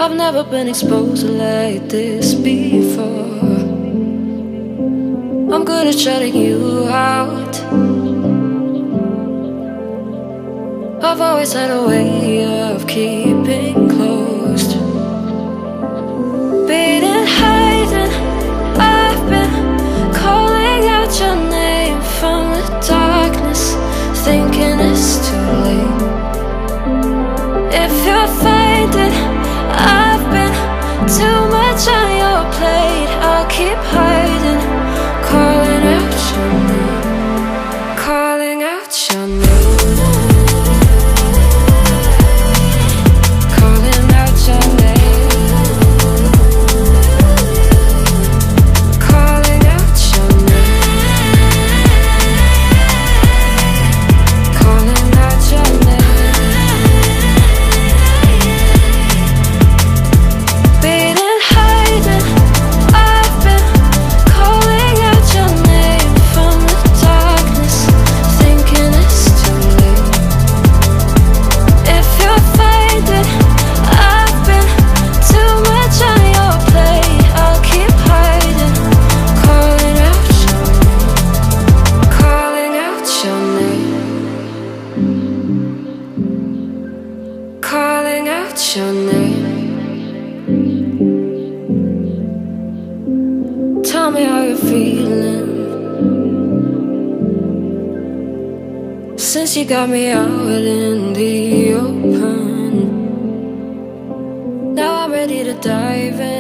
I've never been exposed like this before. I'm good at shutting you out. I've always had a way of keeping closed. Beating, hiding, I've been calling out your name from the darkness, thinking it's too late. If you're finding I've been too much on your plate, I'll keep hiding, calling out your name, calling out your name. Calling out your name. Tell me how you're feeling since you got me out in the open. Now I'm ready to dive in.